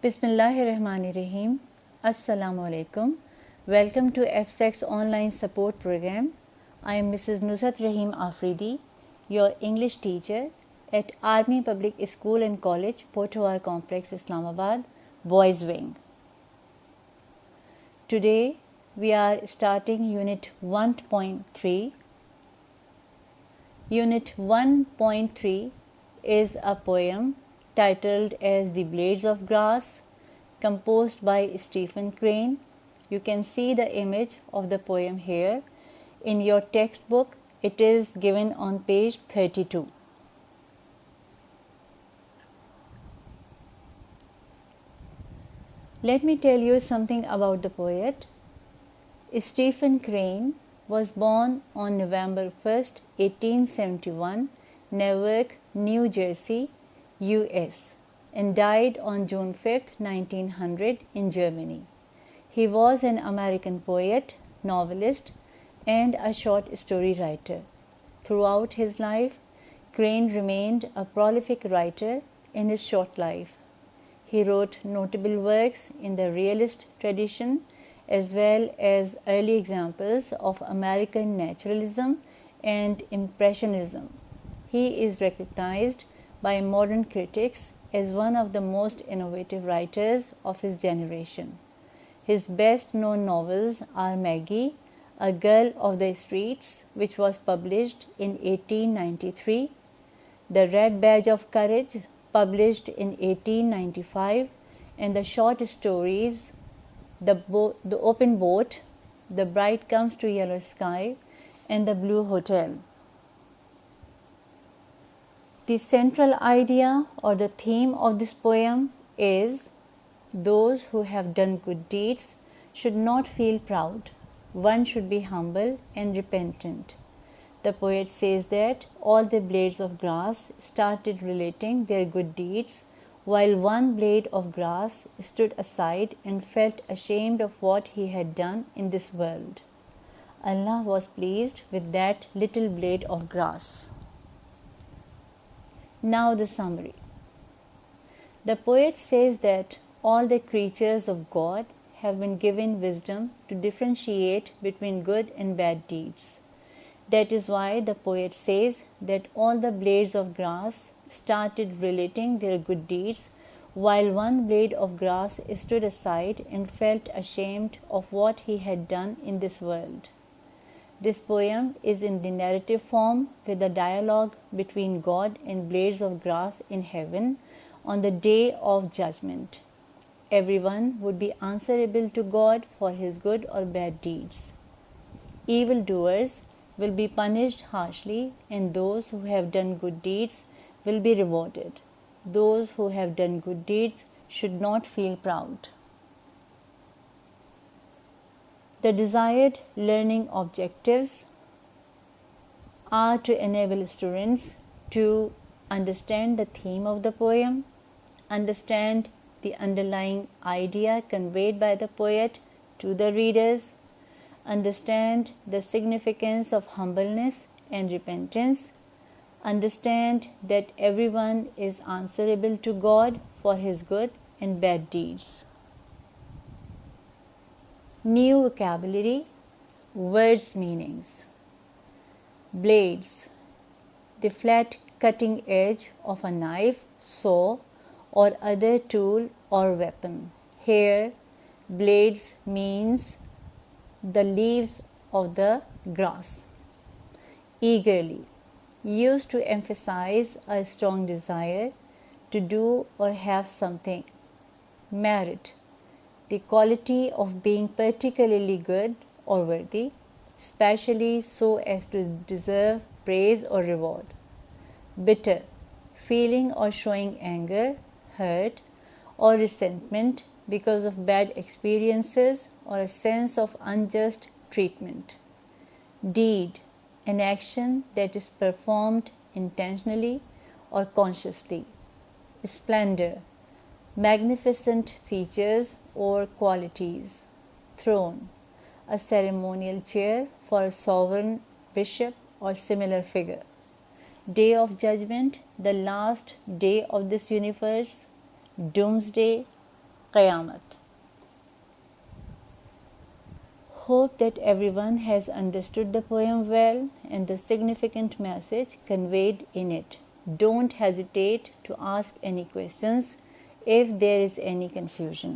Bismillahirrahmanirrahim. Assalamu alaikum. Welcome to FSEC's online support program. I am Mrs. Nusrat Rahim Afridi, your English teacher at Army Public School and College, Potowar Complex, Islamabad, Boys Wing. Today we are starting Unit 1.3. Unit 1.3 is a poem titled as The Blades of Grass, composed by Stephen Crane. You can see the image of the poem here. In your textbook, it is given on page 32. Let me tell you something about the poet. Stephen Crane was born on November 1st, 1871, Newark, New Jersey, US, and died on June 5, 1900 in Germany. He was an American poet, novelist, and a short story writer. Throughout his life, Crane remained a prolific writer in his short life. He wrote notable works in the realist tradition as well as early examples of American naturalism and impressionism. He is recognized by modern critics as one of the most innovative writers of his generation. His best known novels are Maggie, A Girl of the Streets, which was published in 1893, The Red Badge of Courage, published in 1895, and the short stories The Open Boat, The Bride Comes to Yellow Sky, and The Blue Hotel. The central idea or the theme of this poem is those who have done good deeds should not feel proud. One should be humble and repentant. The poet says that all the blades of grass started relating their good deeds, while one blade of grass stood aside and felt ashamed of what he had done in this world. Allah was pleased with that little blade of grass. Now the summary. The poet says that all the creatures of God have been given wisdom to differentiate between good and bad deeds. That is why the poet says that all the blades of grass started relating their good deeds, while one blade of grass stood aside and felt ashamed of what he had done in this world. This poem is in the narrative form with a dialogue between God and blades of grass in heaven on the day of judgment. Everyone would be answerable to God for his good or bad deeds. Evildoers will be punished harshly, and those who have done good deeds will be rewarded. Those who have done good deeds should not feel proud. The desired learning objectives are to enable students to understand the theme of the poem, understand the underlying idea conveyed by the poet to the readers, understand the significance of humbleness and repentance, understand that everyone is answerable to God for his good and bad deeds. New vocabulary, words meanings. Blades, the flat cutting edge of a knife, saw, or other tool or weapon. Here, blades means the leaves of the grass. Eagerly, used to emphasize a strong desire to do or have something. Merit, the quality of being particularly good or worthy, especially so as to deserve praise or reward. Bitter, feeling or showing anger, hurt, or resentment because of bad experiences or a sense of unjust treatment. Deed, an action that is performed intentionally or consciously. Splendor, magnificent features or qualities. Throne, a ceremonial chair for a sovereign, bishop, or similar figure. Day of Judgment, the last day of this universe. Doomsday, Qayamat. Hope that everyone has understood the poem well and the significant message conveyed in it. Don't hesitate to ask any questions if there is any confusion.